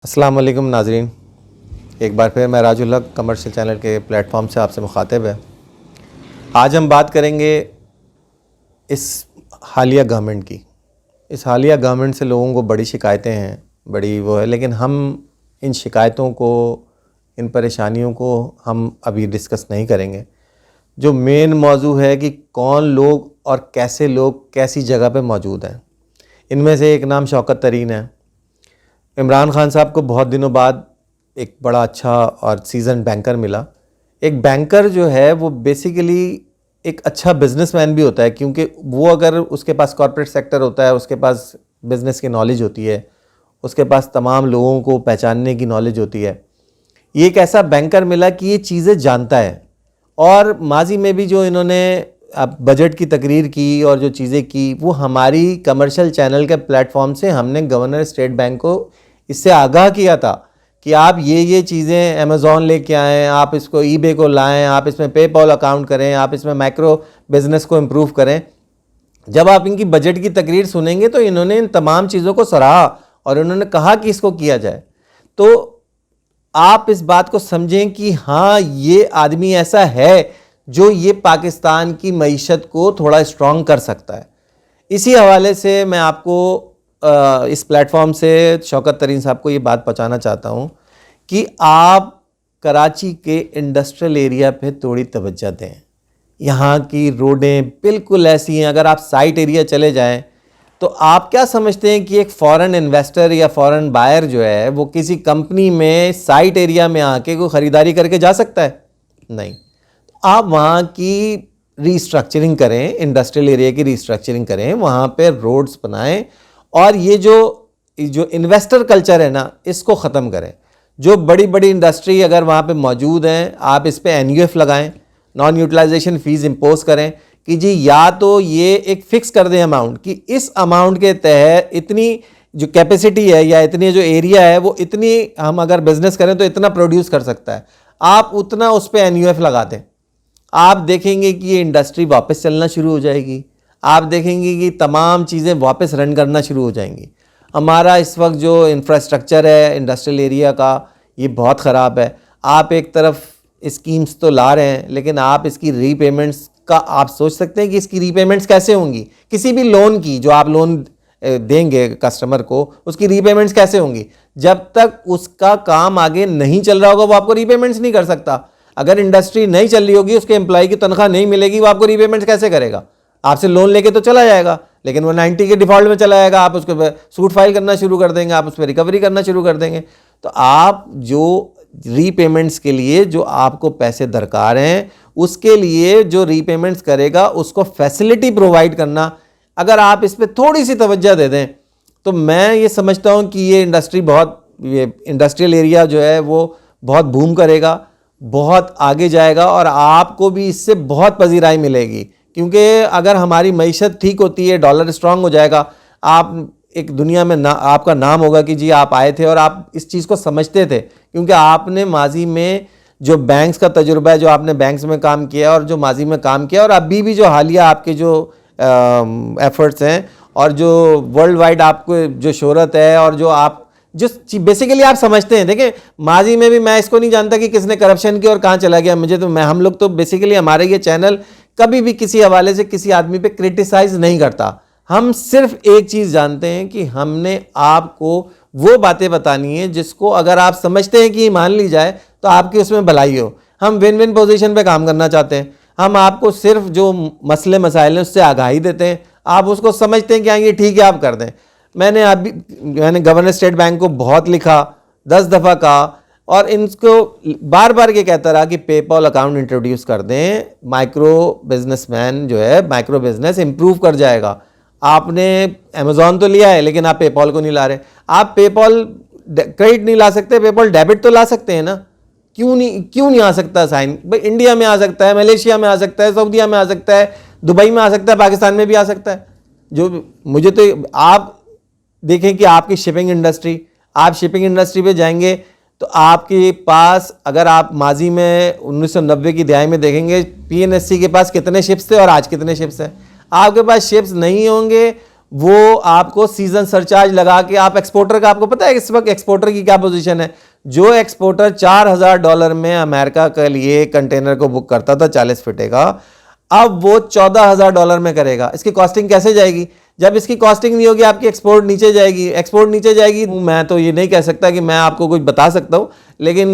अस्सलाम वालेकुम नाज़रीन, एक बार फिर मैं राजुल हक कमर्शियल चैनल के प्लेटफॉर्म से आपसे मुखातिब है। आज हम बात करेंगे इस हालिया गवर्नमेंट की। इस हालिया गवर्नमेंट से लोगों को बड़ी शिकायतें हैं, बड़ी वो है, लेकिन हम इन शिकायतों को, इन परेशानियों को हम अभी डिस्कस नहीं करेंगे। जो मेन मौजू है कि कौन लोग और कैसे लोग कैसी जगह पे मौजूद हैं। इनमें से एक नाम शौकत तरीन है। इमरान खान साहब को बहुत दिनों बाद एक बड़ा अच्छा और सीजन बैंकर मिला। एक बैंकर जो है वो बेसिकली एक अच्छा बिजनेसमैन भी होता है, क्योंकि वो अगर उसके पास कॉर्पोरेट सेक्टर होता है, उसके पास बिज़नेस की नॉलेज होती है, उसके पास तमाम लोगों को पहचानने की नॉलेज होती है। ये एक ऐसा बैंकर मिला कि ये चीज़ें जानता है। और माजी में भी जो इन्होंने अब बजट की तकरीर की और जो चीज़ें की, वो हमारी कमर्शियल चैनल के प्लेटफॉर्म से हमने गवर्नर स्टेट बैंक को इससे आगाह किया था कि आप ये चीज़ें अमेज़ॉन लेके आएँ, आप इसको ईबे को लाएँ, आप इसमें पेपॉल अकाउंट करें, आप इसमें माइक्रो बिज़नेस को इम्प्रूव करें। जब आप इनकी बजट की तकरीर सुनेंगे तो इन्होंने इन तमाम चीज़ों को सराहा और इन्होंने कहा कि इसको किया जाए। तो आप इस बात को समझें कि हाँ, ये आदमी ऐसा है जो ये पाकिस्तान की मईशत को थोड़ा स्ट्रॉन्ग कर सकता है। इसी हवाले से मैं आपको इस प्लेटफॉर्म से शौकत तरीन साहब को ये बात पहुंचाना चाहता हूं कि आप कराची के इंडस्ट्रियल एरिया पे थोड़ी तवज्जो दें। यहाँ की रोडें बिल्कुल ऐसी हैं, अगर आप साइट एरिया चले जाएं तो आप क्या समझते हैं कि एक फ़ॉरेन इन्वेस्टर या फ़ॉरेन बायर जो है वो किसी कंपनी में साइट एरिया में आके कोई ख़रीदारी करके जा सकता है? नहीं। आप वहाँ की रीस्ट्रक्चरिंग करें, इंडस्ट्रियल एरिया की रीस्ट्रक्चरिंग करें, वहाँ पे रोड्स बनाएं और ये जो इन्वेस्टर कल्चर है ना, इसको ख़त्म करें। जो बड़ी बड़ी इंडस्ट्री अगर वहाँ पे मौजूद हैं, आप इस पे NUF लगाएं, नॉन यूटिलाइजेशन फ़ीस इम्पोज करें कि जी या तो ये एक फ़िक्स कर दें अमाउंट कि इस अमाउंट के तहत इतनी जो कैपेसिटी है या इतनी जो एरिया है वो इतनी हम अगर बिज़नेस करें तो इतना प्रोड्यूस कर सकता है, आप उतना उस पर NUF लगा दें। आप देखेंगे कि ये इंडस्ट्री वापस चलना शुरू हो जाएगी। आप देखेंगे कि तमाम चीज़ें वापस रन करना शुरू हो जाएंगी। हमारा इस वक्त जो इंफ्रास्ट्रक्चर है इंडस्ट्रियल एरिया का, ये बहुत ख़राब है। आप एक तरफ स्कीम्स तो ला रहे हैं, लेकिन आप इसकी रीपेमेंट्स का आप सोच सकते हैं कि इसकी रीपेमेंट्स कैसे होंगी? किसी भी लोन की जो आप लोन देंगे कस्टमर को, उसकी रीपेमेंट्स कैसे होंगी? जब तक उसका काम आगे नहीं चल रहा होगा वो आपको रीपेमेंट्स नहीं कर सकता। अगर इंडस्ट्री नहीं चल रही होगी, उसके एम्प्लॉय की तनख्वाह नहीं मिलेगी, वो आपको रीपेमेंट्स कैसे करेगा? आपसे लोन लेके तो चला जाएगा, लेकिन वो 90 के डिफ़ॉल्ट में चला जाएगा। आप उसको सूट फाइल करना शुरू कर देंगे, आप उस पर रिकवरी करना शुरू कर देंगे। तो आप जो रीपेमेंट्स के लिए जो आपको पैसे दरकार हैं, उसके लिए जो रीपेमेंट्स करेगा उसको फैसिलिटी प्रोवाइड करना, अगर आप इस पर थोड़ी सी तवज्जो दे दें तो मैं ये समझता हूँ कि ये इंडस्ट्रियल एरिया जो है वो बहुत बूम करेगा, बहुत आगे जाएगा और आपको भी इससे बहुत पजीराई मिलेगी। क्योंकि अगर हमारी मईशत ठीक होती है, डॉलर स्ट्रांग हो जाएगा, आप एक दुनिया में आपका नाम होगा कि जी आप आए थे और आप इस चीज़ को समझते थे, क्योंकि आपने माजी में जो बैंक्स का तजुर्बा है, जो आपने बैंक्स में काम किया और जो माजी में काम किया और अभी भी जो हालिया आपके जो एफर्ट्स हैं और जो वर्ल्ड वाइड आपको जो शोहरत है और जो आप जो बेसिकली आप समझते हैं। देखिए, माजी में भी मैं इसको नहीं जानता कि किसने करप्शन की और कहाँ चला गया। मुझे तो हम लोग तो बेसिकली हमारे ये चैनल कभी भी किसी हवाले से किसी आदमी पे क्रिटिसाइज नहीं करता। हम सिर्फ एक चीज़ जानते हैं कि हमने आपको वो बातें बतानी है जिसको अगर आप समझते हैं कि मान ली जाए तो आपकी उसमें भलाई हो। हम विन विन पोजीशन पे काम करना चाहते हैं। हम आपको सिर्फ जो मसले मसाइल हैं उससे आगाही देते हैं, आप उसको समझते हैं कि हाँ ये ठीक है, आप कर दें। मैंने गवर्नर स्टेट बैंक को बहुत लिखा, 10 दफ़ा कहा और इनको बार बार ये कहता रहा कि पेपॉल अकाउंट इंट्रोड्यूस कर दें। माइक्रो बिजनेसमैन जो है, माइक्रो बिजनेस इंप्रूव कर जाएगा। आपने अमेज़ॉन तो लिया है, लेकिन आप पेपॉल को नहीं ला रहे। आप पेपॉल क्रेडिट नहीं ला सकते, पेपॉल डेबिट तो ला सकते हैं ना? क्यों नहीं आ सकता साइन? भाई इंडिया में आ सकता है, मलेशिया में आ सकता है, सऊदीया में आ सकता है, दुबई में आ सकता है, पाकिस्तान में भी आ सकता है। जो मुझे तो आप देखें कि आपकी शिपिंग इंडस्ट्री, आप शिपिंग इंडस्ट्री पे जाएंगे तो आपके पास, अगर आप माजी में 1990 की दहाई में देखेंगे, PNSC के पास कितने शिप्स थे और आज कितने शिप्स हैं? आपके पास शिप्स नहीं होंगे, वो आपको सीजन सरचार्ज लगा के आप एक्सपोर्टर का, आपको पता है इस वक्त एक्सपोर्टर की क्या पोजीशन है? जो एक्सपोर्टर $4,000 में अमेरिका के लिए कंटेनर को बुक करता था 40 फीटे का, अब वो $14,000 में करेगा। इसकी कॉस्टिंग कैसे जाएगी? जब इसकी कॉस्टिंग नहीं होगी आपकी एक्सपोर्ट नीचे जाएगी। एक्सपोर्ट नीचे जाएगी, मैं तो ये नहीं कह सकता कि मैं आपको कुछ बता सकता हूँ, लेकिन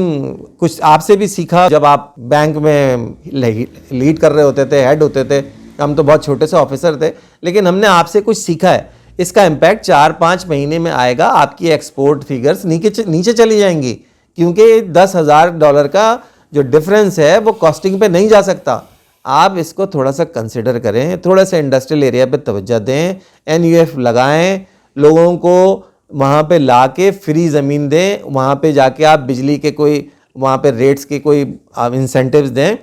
कुछ आपसे भी सीखा। जब आप बैंक में लीड कर रहे होते थे, हेड होते थे, हम तो बहुत छोटे से ऑफिसर थे, लेकिन हमने आपसे कुछ सीखा है। इसका इम्पैक्ट 4-5 महीने में आएगा। आपकी एक्सपोर्ट फिगर्स नीचे चली जाएंगी, क्योंकि $10,000 का जो डिफरेंस है वो कॉस्टिंग पे नहीं जा सकता। आप इसको थोड़ा सा कंसिडर करें, थोड़ा सा इंडस्ट्रियल एरिया पे तवज्जो दें, NUF लगाएं, लोगों को वहाँ पे ला के फ्री ज़मीन दें, वहाँ पे जाके आप बिजली के कोई वहाँ पे रेट्स के कोई आप इंसेंटिव्स दें।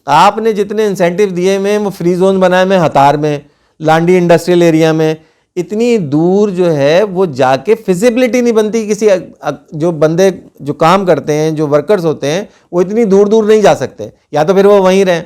आपने जितने इंसेंटिव दिए में वो फ्री जोन बनाए में हतार में, लांडी इंडस्ट्रियल एरिया में, इतनी दूर जो है वो जाके फिजिबिलिटी नहीं बनती। किसी जो बंदे जो काम करते हैं, जो वर्कर्स होते हैं, वो इतनी दूर दूर नहीं जा सकते, या तो फिर वो वहीं रहें।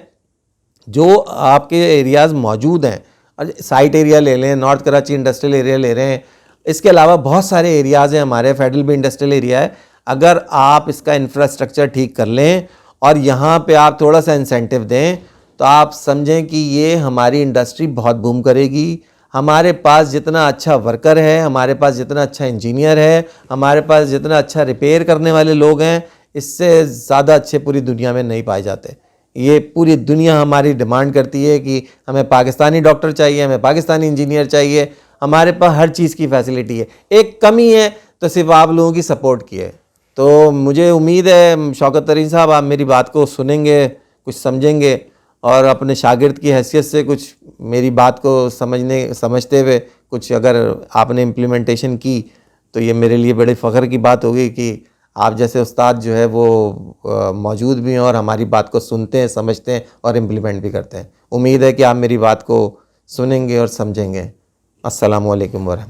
जो आपके एरियाज़ मौजूद हैं, साइट एरिया ले लें, नॉर्थ कराची इंडस्ट्रियल एरिया ले रहे हैं, इसके अलावा बहुत सारे एरियाज़ हैं, हमारे फेडरल भी इंडस्ट्रियल एरिया है। अगर आप इसका इंफ्रास्ट्रक्चर ठीक कर लें और यहाँ पे आप थोड़ा सा इंसेंटिव दें, तो आप समझें कि ये हमारी इंडस्ट्री बहुत बूम करेगी। हमारे पास जितना अच्छा वर्कर है, हमारे पास जितना अच्छा इंजीनियर है, हमारे पास जितना अच्छा रिपेयर करने वाले लोग हैं, इससे ज़्यादा अच्छे पूरी दुनिया में नहीं पाए जाते। ये पूरी दुनिया हमारी डिमांड करती है कि हमें पाकिस्तानी डॉक्टर चाहिए, हमें पाकिस्तानी इंजीनियर चाहिए, हमारे पास हर चीज़ की फैसिलिटी है। एक कमी है तो सिर्फ आप लोगों की सपोर्ट की है। तो मुझे उम्मीद है शौकत तरीन साहब आप मेरी बात को सुनेंगे, कुछ समझेंगे और अपने शागिर्द की हैसियत से कुछ मेरी बात को समझते हुए कुछ अगर आपने इम्प्लीमेंटेशन की तो ये मेरे लिए बड़े फ़ख्र की बात होगी कि आप जैसे उस्ताद जो है वो मौजूद भी हैं और हमारी बात को सुनते हैं, समझते हैं और इम्प्लीमेंट भी करते हैं। उम्मीद है कि आप मेरी बात को सुनेंगे और समझेंगे। अस्सलामु अलैकुम वरहमतुल्लाह।